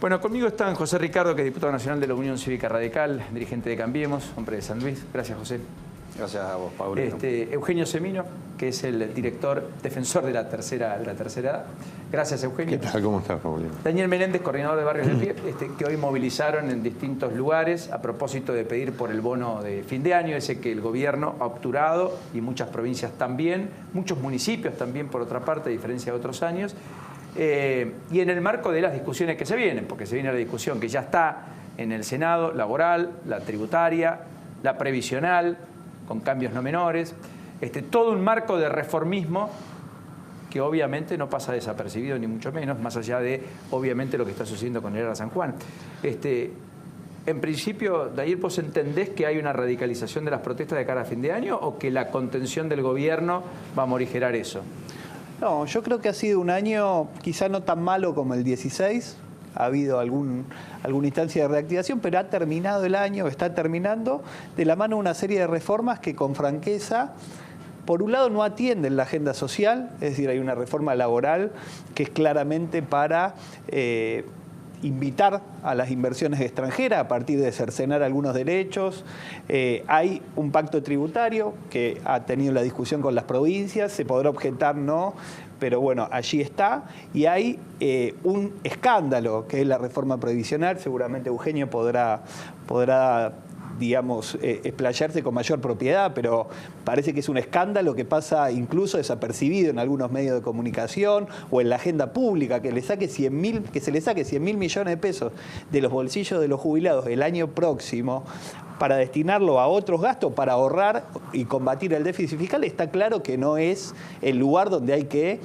Bueno, conmigo están José Ricardo, que es diputado nacional de la Unión Cívica Radical, dirigente de Cambiemos, hombre de San Luis. Gracias, José. Gracias a vos, Paulino. Eugenio Semino, que es el director defensor de la tercera edad. Gracias, Eugenio. ¿Qué tal? ¿Cómo estás, Paulino? Daniel Menéndez, coordinador de Barrios de Pie, que hoy movilizaron en distintos lugares a propósito de pedir por el bono de fin de año, ese que el gobierno ha obturado y muchas provincias también, muchos municipios también, por otra parte, a diferencia de otros años. Y en el marco de las discusiones que se vienen, porque se viene la discusión que ya está en el Senado, laboral, la tributaria, la previsional, con cambios no menores, todo un marco de reformismo que obviamente no pasa desapercibido ni mucho menos, más allá de obviamente lo que está sucediendo con el ERA San Juan. En principio, Daniel, ¿vos entendés que hay una radicalización de las protestas de cara a fin de año o que la contención del gobierno va a morigerar eso? No, yo creo que ha sido un año quizá no tan malo como el 16. Ha habido alguna instancia de reactivación, pero ha terminado el año, está terminando, de la mano de una serie de reformas que con franqueza, por un lado, no atienden la agenda social, es decir, hay una reforma laboral que es claramente para invitar a las inversiones extranjeras a partir de cercenar algunos derechos. Hay un pacto tributario que ha tenido la discusión con las provincias, se podrá objetar, no, pero bueno, allí está. Y hay un escándalo que es la reforma previsional, seguramente Eugenio podrá digamos, explayarse con mayor propiedad, pero parece que es un escándalo que pasa incluso desapercibido en algunos medios de comunicación o en la agenda pública, que se le saque 100.000 millones de pesos de los bolsillos de los jubilados el año próximo para destinarlo a otros gastos, para ahorrar y combatir el déficit fiscal. Está claro que no es el lugar donde hay que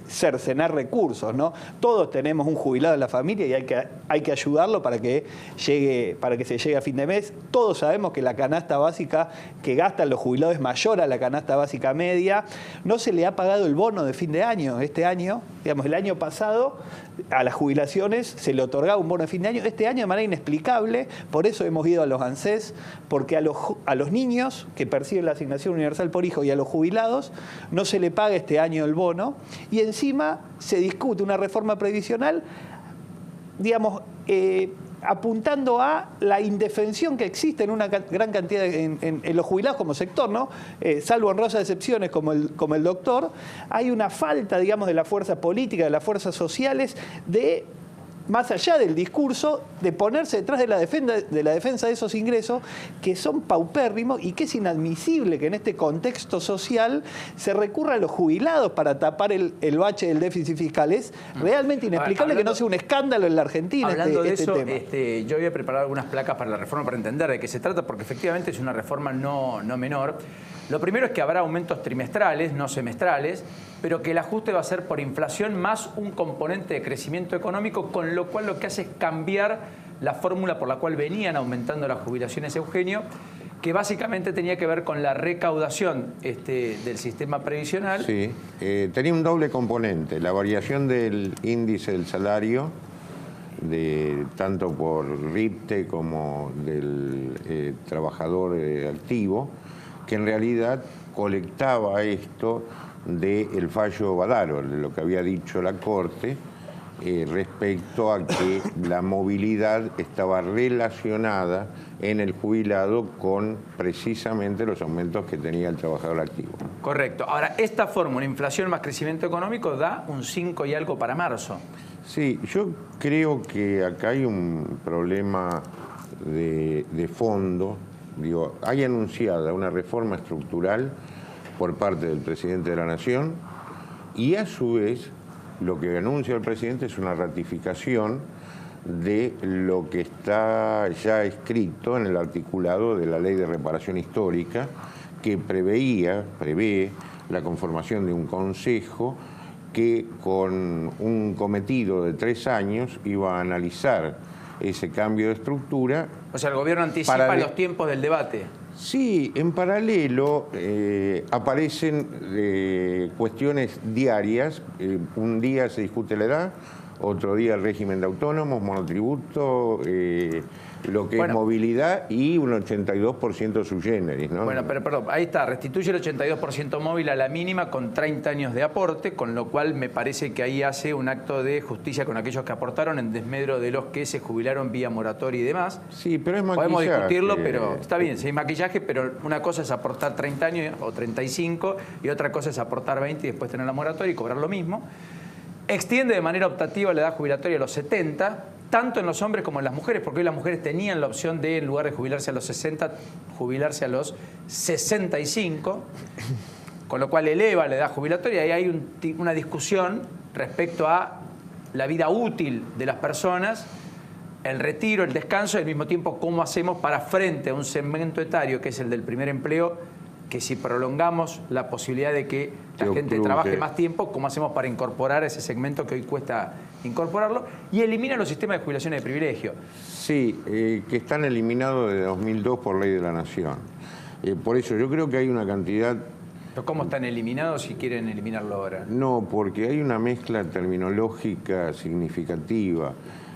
cercenar recursos, ¿no? Todos tenemos un jubilado en la familia y hay que ayudarlo para que se llegue a fin de mes. Todos sabemos que la canasta básica que gastan los jubilados es mayor a la canasta básica media. No se le ha pagado el bono de fin de año. Este año, digamos, el año pasado, a las jubilaciones se le otorgaba un bono de fin de año. Este año de manera inexplicable, por eso hemos ido a los ANSES, porque a los niños que perciben la asignación universal por hijo y a los jubilados no se le paga este año el bono, y encima se discute una reforma previsional, digamos, apuntando a la indefensión que existe en una gran cantidad en los jubilados como sector, ¿no? Salvo honrosas excepciones como el doctor, hay una falta, digamos, de la fuerza política, de las fuerzas sociales, de, más allá del discurso, de ponerse detrás de la defensa de esos ingresos que son paupérrimos y que es inadmisible que en este contexto social se recurra a los jubilados para tapar el bache del déficit fiscal. Es realmente inexplicable que no sea un escándalo en la Argentina hablando de eso, tema. Yo voy a preparar algunas placas para la reforma para entender de qué se trata, porque efectivamente es una reforma no menor. Lo primero es que habrá aumentos trimestrales, no semestrales, pero que el ajuste va a ser por inflación más un componente de crecimiento económico, con lo cual lo que hace es cambiar la fórmula por la cual venían aumentando las jubilaciones, Eugenio, que básicamente tenía que ver con la recaudación del sistema previsional. Sí, tenía un doble componente, la variación del índice del salario, tanto por RIPTE como del trabajador activo, que en realidad colectaba esto del fallo Badaro, de lo que había dicho la Corte, respecto a que la movilidad estaba relacionada en el jubilado con precisamente los aumentos que tenía el trabajador activo. Correcto. Ahora, esta fórmula, inflación más crecimiento económico, da un 5 y algo para marzo. Sí, yo creo que acá hay un problema de fondo. Digo, hay anunciada una reforma estructural por parte del presidente de la Nación y a su vez lo que anuncia el presidente es una ratificación de lo que está ya escrito en el articulado de la Ley de Reparación Histórica, que prevé la conformación de un consejo que con un cometido de 3 años iba a analizar ese cambio de estructura. O sea, el gobierno anticipa los tiempos del debate. Sí, en paralelo aparecen cuestiones diarias. Un día se discute la edad, otro día el régimen de autónomos, monotributo, lo que es Bueno. movilidad y un 82% sui generis, ¿no? Bueno, pero perdón, ahí está, restituye el 82% móvil a la mínima con 30 años de aporte, con lo cual me parece que ahí hace un acto de justicia con aquellos que aportaron en desmedro de los que se jubilaron vía moratoria y demás. Sí, pero es maquillaje. Podemos discutirlo, pero está bien, sí hay maquillaje, pero una cosa es aportar 30 años o 35 y otra cosa es aportar 20 y después tener la moratoria y cobrar lo mismo. Extiende de manera optativa la edad jubilatoria a los 70, tanto en los hombres como en las mujeres, porque hoy las mujeres tenían la opción de, en lugar de jubilarse a los 60, jubilarse a los 65, con lo cual eleva la edad jubilatoria y hay una discusión respecto a la vida útil de las personas, el retiro, el descanso y al mismo tiempo cómo hacemos para frente a un segmento etario que es el del primer empleo, que si prolongamos la posibilidad de que la gente trabaje más tiempo, ¿cómo hacemos para incorporar ese segmento que hoy cuesta incorporarlo? Y elimina los sistemas de jubilaciones de privilegio. Sí, que están eliminados de 2002 por ley de la Nación. Por eso yo creo que hay una cantidad... ¿Pero cómo están eliminados si quieren eliminarlo ahora? No, porque hay una mezcla terminológica significativa.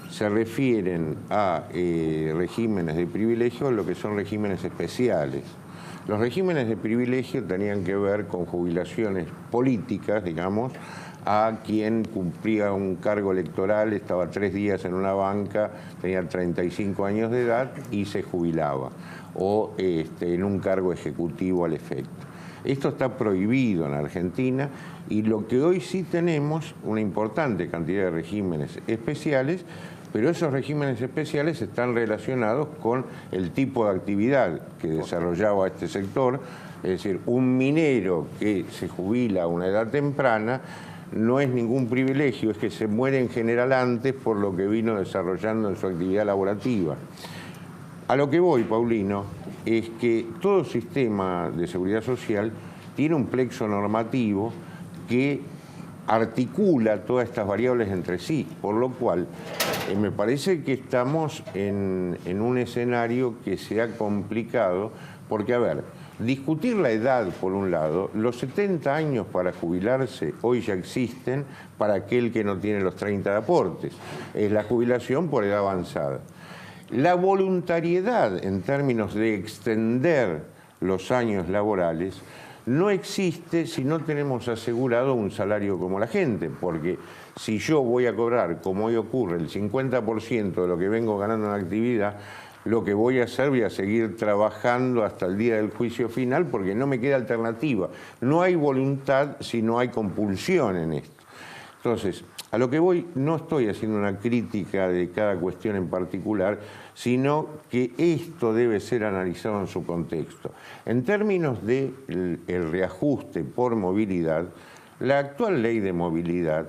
Se refieren a regímenes de privilegio, lo que son regímenes especiales. Los regímenes de privilegio tenían que ver con jubilaciones políticas, digamos, a quien cumplía un cargo electoral, estaba 3 días en una banca, tenía 35 años de edad y se jubilaba, o en un cargo ejecutivo al efecto. Esto está prohibido en Argentina y lo que hoy sí tenemos, una importante cantidad de regímenes especiales, pero esos regímenes especiales están relacionados con el tipo de actividad que desarrollaba este sector. Es decir, un minero que se jubila a una edad temprana no es ningún privilegio, es que se muere en general antes por lo que vino desarrollando en su actividad laborativa. A lo que voy, Paulino, es que todo sistema de seguridad social tiene un plexo normativo que articula todas estas variables entre sí, por lo cual me parece que estamos en un escenario que se ha complicado, porque, a ver, discutir la edad, por un lado, los 70 años para jubilarse hoy ya existen para aquel que no tiene los 30 de aportes, es la jubilación por edad avanzada. La voluntariedad en términos de extender los años laborales no existe si no tenemos asegurado un salario como la gente, porque si yo voy a cobrar, como hoy ocurre, el 50% de lo que vengo ganando en la actividad, lo que voy a hacer, voy a seguir trabajando hasta el día del juicio final porque no me queda alternativa. No hay voluntad si no hay compulsión en esto. Entonces, a lo que voy, no estoy haciendo una crítica de cada cuestión en particular, sino que esto debe ser analizado en su contexto. En términos del reajuste por movilidad, la actual ley de movilidad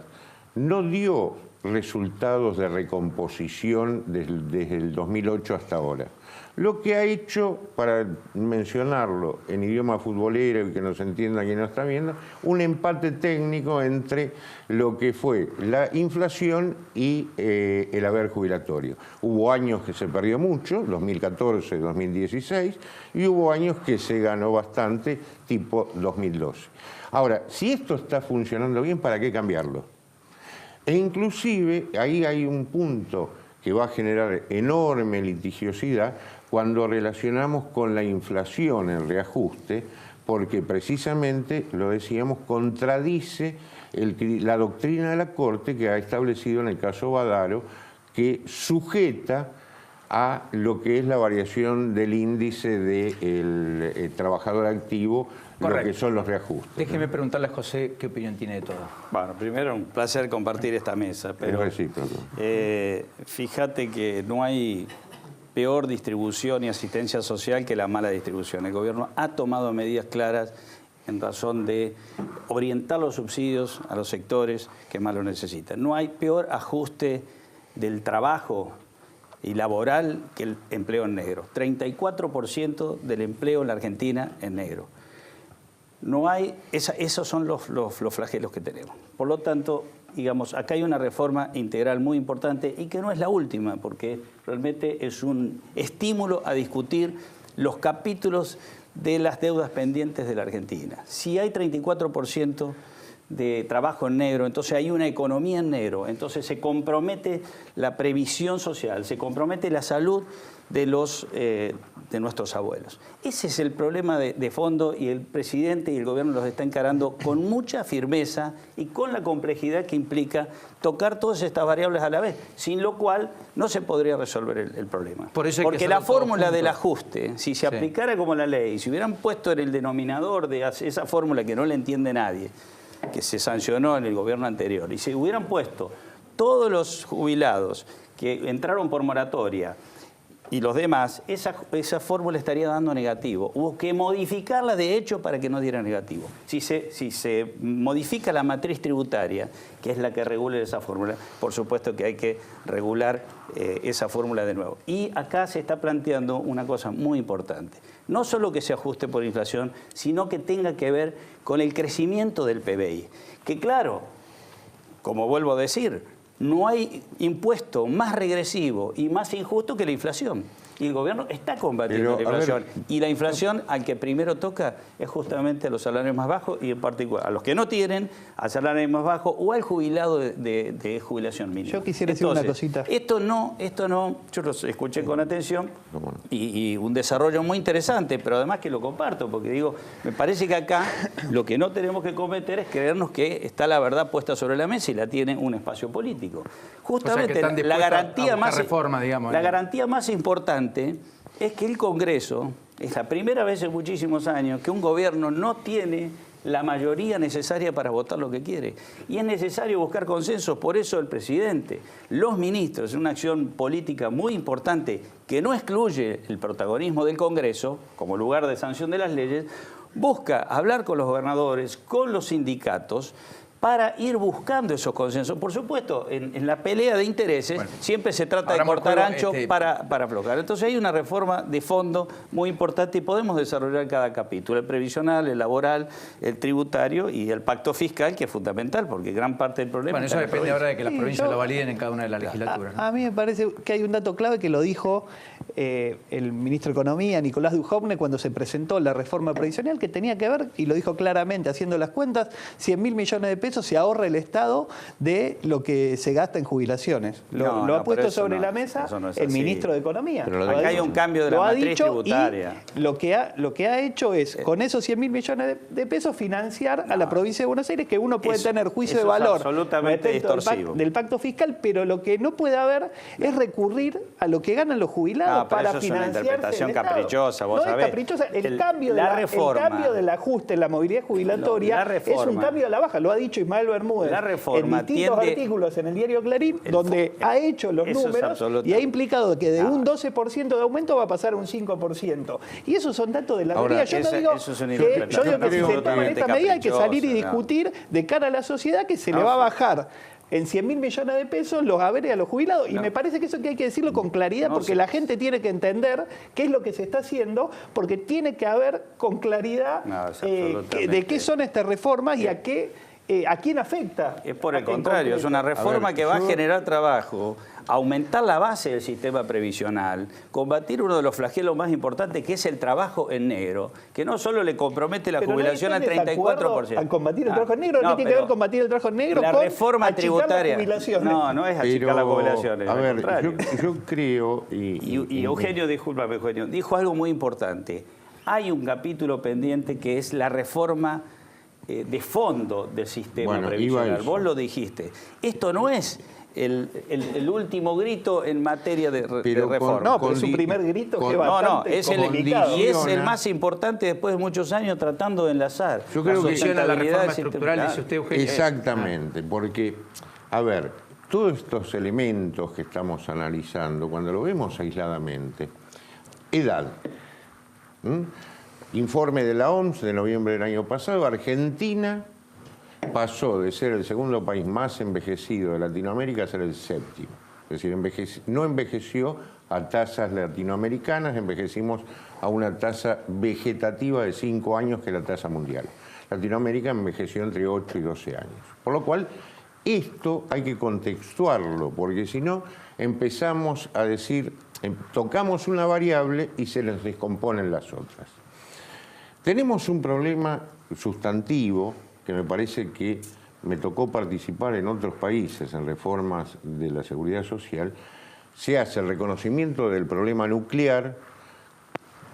no dio resultados de recomposición desde el 2008 hasta ahora. Lo que ha hecho, para mencionarlo en idioma futbolero y que nos entienda quien nos está viendo, un empate técnico entre lo que fue la inflación y el haber jubilatorio. Hubo años que se perdió mucho, 2014, 2016, y hubo años que se ganó bastante, tipo 2012. Ahora, si esto está funcionando bien, ¿para qué cambiarlo? E inclusive, ahí hay un punto que va a generar enorme litigiosidad cuando relacionamos con la inflación, el reajuste, porque precisamente, lo decíamos, contradice la doctrina de la Corte que ha establecido en el caso Badaro, que sujeta a lo que es la variación del índice del trabajador activo, Correcto. Lo que son los reajustes. Déjeme preguntarle a José qué opinión tiene de todo. Bueno, primero un placer compartir esta mesa, pero fíjate que no hay peor distribución y asistencia social que la mala distribución. El gobierno ha tomado medidas claras en razón de orientar los subsidios a los sectores que más lo necesitan. No hay peor ajuste del trabajo y laboral que el empleo en negro. 34% del empleo en la Argentina en negro. No hay, esos son los flagelos que tenemos. Por lo tanto, digamos, acá hay una reforma integral muy importante y que no es la última, porque realmente es un estímulo a discutir los capítulos de las deudas pendientes de la Argentina. Si hay 34% de trabajo en negro, entonces hay una economía en negro, entonces se compromete la previsión social, se compromete la salud de nuestros abuelos. Ese es el problema de fondo, y el presidente y el gobierno los está encarando con mucha firmeza y con la complejidad que implica tocar todas estas variables a la vez, sin lo cual no se podría resolver el problema. Por eso hay que porque la hacerlo todo fórmula junto. del ajuste, si se aplicara como la ley, si hubieran puesto en el denominador de esa fórmula que no le entiende nadie, que se sancionó en el gobierno anterior, y se hubieran puesto todos los jubilados que entraron por moratoria y los demás, esa fórmula estaría dando negativo. Hubo que modificarla de hecho para que no diera negativo. Si se modifica la matriz tributaria, que es la que regula esa fórmula, por supuesto que hay que regular esa fórmula de nuevo. Y acá se está planteando una cosa muy importante. No solo que se ajuste por inflación, sino que tenga que ver con el crecimiento del PBI. Que claro, como vuelvo a decir, no hay impuesto más regresivo y más injusto que la inflación. Y el gobierno está combatiendo la inflación. Y la inflación al que primero toca es justamente a los salarios más bajos, y en particular a los que no tienen, al salario más bajo o al jubilado de jubilación mínima. Yo quisiera decir una cosita. Esto no, yo los escuché con atención y un desarrollo muy interesante, pero además que lo comparto, porque digo, me parece que acá lo que no tenemos que cometer es creernos que está la verdad puesta sobre la mesa y la tiene un espacio político. Justamente la garantía más importante es que el Congreso, es la primera vez en muchísimos años que un gobierno no tiene la mayoría necesaria para votar lo que quiere. Y es necesario buscar consensos, por eso el presidente, los ministros, en una acción política muy importante que no excluye el protagonismo del Congreso como lugar de sanción de las leyes, busca hablar con los gobernadores, con los sindicatos, para ir buscando esos consensos. Por supuesto, en la pelea de intereses siempre se trata de cortar ancho para aflojar. Entonces hay una reforma de fondo muy importante y podemos desarrollar cada capítulo, el previsional, el laboral, el tributario y el pacto fiscal, que es fundamental, porque gran parte del problema... Bueno, eso depende ahora de que las provincias lo validen en cada una de las legislaturas, ¿no? A mí me parece que hay un dato clave que lo dijo el ministro de Economía, Nicolás Dujovne, cuando se presentó la reforma previsional, que tenía que ver, y lo dijo claramente haciendo las cuentas, 100.000 millones de pesos se ahorra el Estado de lo que se gasta en jubilaciones. Lo ha puesto sobre la mesa el ministro de Economía. Pero acá hay un cambio de la matriz tributaria. Y lo que ha hecho es, con esos 100.000 millones de pesos, financiar a la provincia de Buenos Aires, que uno puede tener juicio de valor absolutamente distorsivo del pacto fiscal, pero lo que no puede haber es recurrir a lo que ganan los jubilados para financiarse. Es una interpretación caprichosa, vos sabés. No es caprichosa. El cambio del ajuste en la movilidad jubilatoria es un cambio a la baja. Lo ha dicho Ismael Bermúdez en distintos artículos en el diario Clarín, donde ha hecho los números y ha implicado que de un 12% de aumento va a pasar a un 5%. Y esos son datos de la realidad. Yo digo que si se toman esta medida hay que salir y discutir de cara a la sociedad que se le va a bajar en 100.000 millones de pesos los haberes a los jubilados. Y me parece que eso que hay que decirlo con claridad, porque la gente tiene que entender qué es lo que se está haciendo, porque tiene que haber con claridad de qué son estas reformas y a quién afecta. Es por el contrario, es una reforma que va a generar trabajo, aumentar la base del sistema previsional, combatir uno de los flagelos más importantes, que es el trabajo en negro, que no solo le compromete la jubilación al 34%. ¿Al combatir el trabajo en negro? ¿No tiene que ver combatir el trabajo en negro la con reforma tributaria? No es achicar las jubilaciones. A ver, yo creo... Y Eugenio, discúlpame, Eugenio, dijo algo muy importante. Hay un capítulo pendiente que es la reforma de fondo del sistema previsional. Vos lo dijiste. Esto no es el último grito en materia de reforma. Pero es un primer grito que es bastante complicado. Y es el más importante después de muchos años tratando de enlazar. Yo creo que la reforma estructural, dice usted, Eugenio. Exactamente, porque, a ver, todos estos elementos que estamos analizando, cuando lo vemos aisladamente, edad, informe de la OMS de noviembre del año pasado, Argentina pasó de ser el segundo país más envejecido de Latinoamérica a ser el séptimo. Es decir, no envejeció a tasas latinoamericanas, envejecimos a una tasa vegetativa de 5 años, que es la tasa mundial. Latinoamérica envejeció entre 8 y 12 años. Por lo cual, esto hay que contextuarlo, porque si no empezamos a decir, tocamos una variable y se les descomponen las otras. Tenemos un problema sustantivo, que me parece que me tocó participar en otros países en reformas de la seguridad social, se hace el reconocimiento del problema nuclear,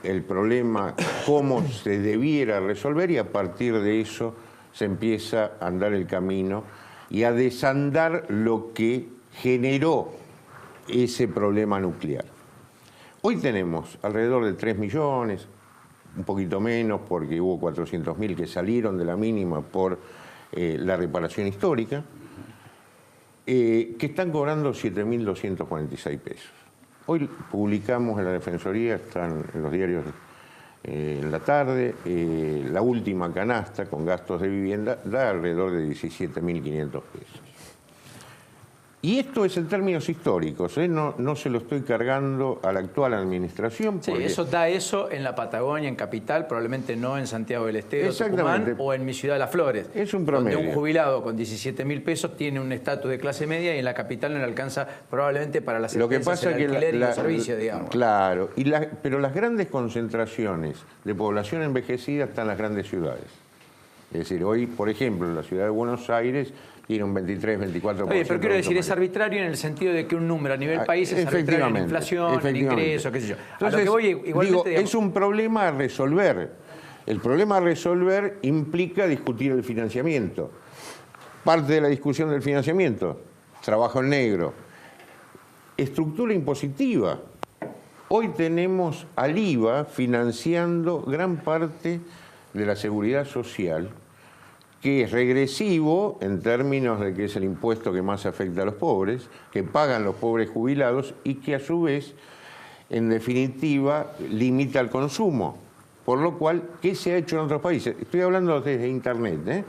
el problema cómo se debiera resolver, y a partir de eso se empieza a andar el camino y a desandar lo que generó ese problema nuclear. Hoy tenemos alrededor de 3 millones, un poquito menos porque hubo 400.000 que salieron de la mínima por la reparación histórica, que están cobrando 7.246 pesos. Hoy publicamos en la Defensoría, están en los diarios en la tarde, la última canasta con gastos de vivienda da alrededor de 17.500 pesos. Y esto es en términos históricos, no se lo estoy cargando a la actual administración. Sí, eso da eso en la Patagonia, en Capital, probablemente no en Santiago del Estero, Tucumán, o en mi ciudad Las Flores. Es un promedio. Donde un jubilado con 17.000 pesos tiene un estatus de clase media y en la Capital no le alcanza probablemente para las experiencias, el alquiler y los servicios, digamos. Claro, pero las grandes concentraciones de población envejecida están en las grandes ciudades. Es decir, hoy, por ejemplo, en la ciudad de Buenos Aires tiene un 23-24%. Oye, pero quiero decir, es arbitrario en el sentido de que un número a nivel país es arbitrario en inflación, en ingresos, qué sé yo. Entonces, a lo que voy, igualmente, digo, es un problema a resolver. El problema a resolver implica discutir el financiamiento. Parte de la discusión del financiamiento, trabajo en negro. Estructura impositiva. Hoy tenemos al IVA financiando gran parte de la seguridad social, que es regresivo en términos de que es el impuesto que más afecta a los pobres, que pagan los pobres jubilados y que a su vez, en definitiva, limita el consumo. Por lo cual, ¿qué se ha hecho en otros países? Estoy hablando desde Internet, ¿eh?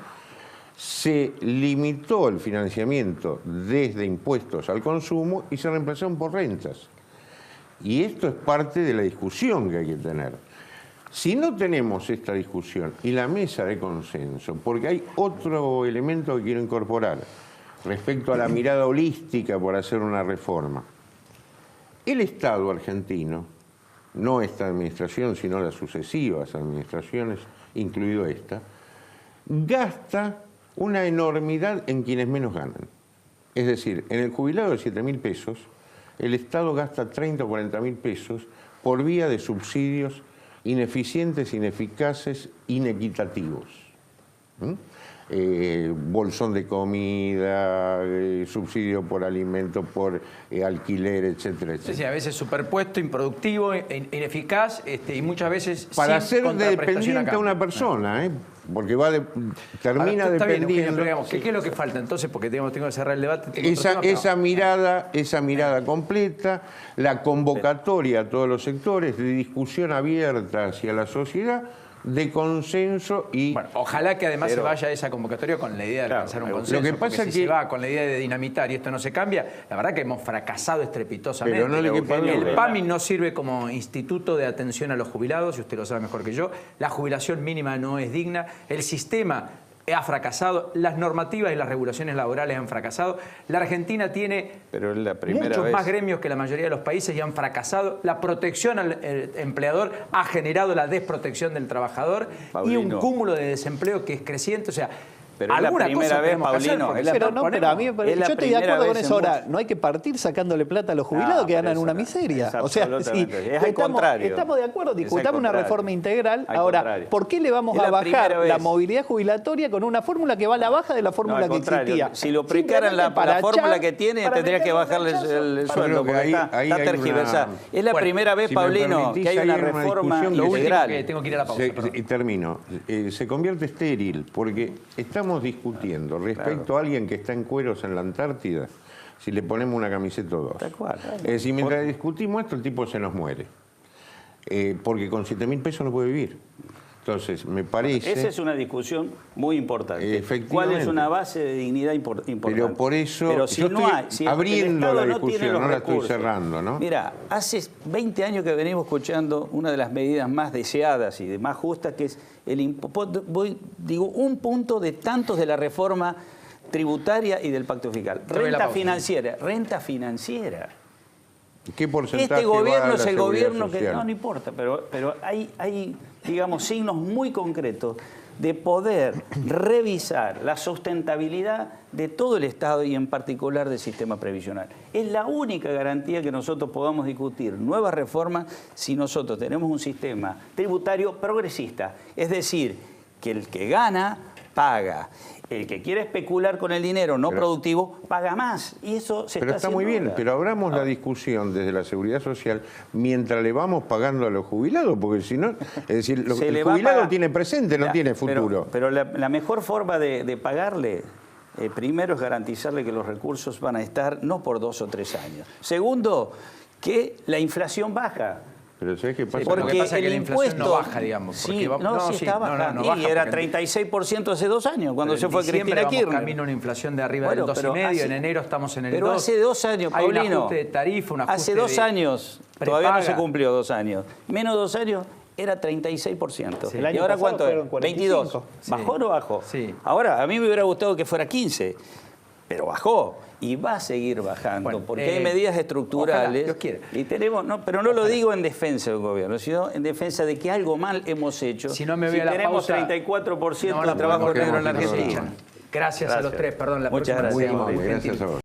Se limitó el financiamiento desde impuestos al consumo y se reemplazaron por rentas. Y esto es parte de la discusión que hay que tener. Si no tenemos esta discusión y la mesa de consenso, porque hay otro elemento que quiero incorporar respecto a la mirada holística por hacer una reforma. El Estado argentino, no esta administración, sino las sucesivas administraciones, incluido esta, gasta una enormidad en quienes menos ganan. Es decir, en el jubilado de 7.000 pesos, el Estado gasta 30 o 40.000 pesos por vía de subsidios ineficientes, ineficaces, inequitativos. Bolsón de comida, subsidio por alimento, por alquiler, etcétera, etcétera. Sí, a veces superpuesto, improductivo, ineficaz, y muchas veces para sin hacer dependiente a una persona, porque termina está dependiendo. Bien, pero digamos, ¿qué es lo que falta entonces? Porque tengo que cerrar el debate. Esa mirada completa, la convocatoria a todos los sectores, de discusión abierta hacia la sociedad, de consenso y... Bueno, ojalá que además se vaya a esa convocatoria con la idea de alcanzar un consenso. Lo que pasa si se va con la idea de dinamitar y esto no se cambia, la verdad que hemos fracasado estrepitosamente. Pero no el PAMI no sirve como instituto de atención a los jubilados, y usted lo sabe mejor que yo. La jubilación mínima no es digna. El sistema ha fracasado, las normativas y las regulaciones laborales han fracasado. La Argentina tiene muchos más gremios que la mayoría de los países y han fracasado. La protección al empleador ha generado la desprotección del trabajador, Paulino, y un cúmulo de desempleo que es creciente. O sea, pero es la primera vez, Paulino. Pero a mí yo estoy de acuerdo con eso. Ahora, no hay que partir sacándole plata a los jubilados que ganan una miseria. O sea, si estamos de acuerdo, discutamos una reforma integral. Ahora, ¿por qué le vamos a bajar la movilidad jubilatoria con una fórmula que va a la baja de la fórmula que existía? Si lo aplicaran la fórmula que tiene, tendría que bajarle el sueldo, porque está tergiversada. Es la primera vez, Paulino, que hay una reforma integral. Tengo que ir a la pausa. Y termino. Se convierte estéril, porque estamos discutiendo respecto a alguien que está en cueros en la Antártida, si le ponemos una camiseta o dos. Es decir, mientras discutimos esto, el tipo se nos muere. Porque con 7.000 pesos no puede vivir. Entonces, me parece... Esa es una discusión muy importante. Efectivamente. ¿Cuál es una base de dignidad importante? Pero por eso, pero si no hay, si abriendo la discusión, no la estoy recursos, cerrando, ¿no? Mira, hace 20 años que venimos escuchando una de las medidas más deseadas y de más justas, que es el impuesto, digo, un punto de tantos de la reforma tributaria y del pacto fiscal. Renta financiera, renta financiera. ¿Qué porcentaje este gobierno va a es la el gobierno social? que... No importa, pero hay, digamos, signos muy concretos de poder revisar la sustentabilidad de todo el Estado y en particular del sistema previsional. Es la única garantía que nosotros podamos discutir nuevas reformas si nosotros tenemos un sistema tributario progresista. Es decir, que el que gana paga. El que quiere especular con el dinero no productivo paga más. Y eso se Pero está muy bien, ahora. pero abramos la discusión desde la seguridad social mientras le vamos pagando a los jubilados, porque si no, es decir, el jubilado tiene presente, no tiene futuro. Pero la mejor forma de pagarle, primero es garantizarle que los recursos van a estar no por 2 o 3 años. Segundo, que la inflación baja. Pero ¿sabes qué pasa? Porque Porque pasa que el la inflación impuesto no baja, digamos. Sí, porque está bajando. no baja y era porque 36% hace 2 años, cuando se fue Cristina Kirchner. Camino a una inflación de arriba del 2,5%, en enero estamos en el 2%. Pero hace 2 años, Hay Paulino. un ajuste de tarifa, un ajuste hace 2 años, todavía no se prepaga. cumplió 2 años. Menos 2 años era 36%. Sí. El año ¿Y ahora pasado cuánto fueron es? 45. 22. ¿Bajó o no bajó? Sí. Ahora, a mí me hubiera gustado que fuera 15, pero bajó. Y va a seguir bajando, Bueno, porque hay medidas estructurales. ojalá, Dios quiera. Y tenemos, pero no lo digo en defensa del gobierno, sino en defensa de que algo mal hemos hecho. Si no me voy a la tenemos pausa, 34% no de la trabajo podemos negro en la quedar. Argentina. Gracias a los tres, perdón, la Muchas próxima gracias. sería Muy muy amable, gentil. gracias a vos.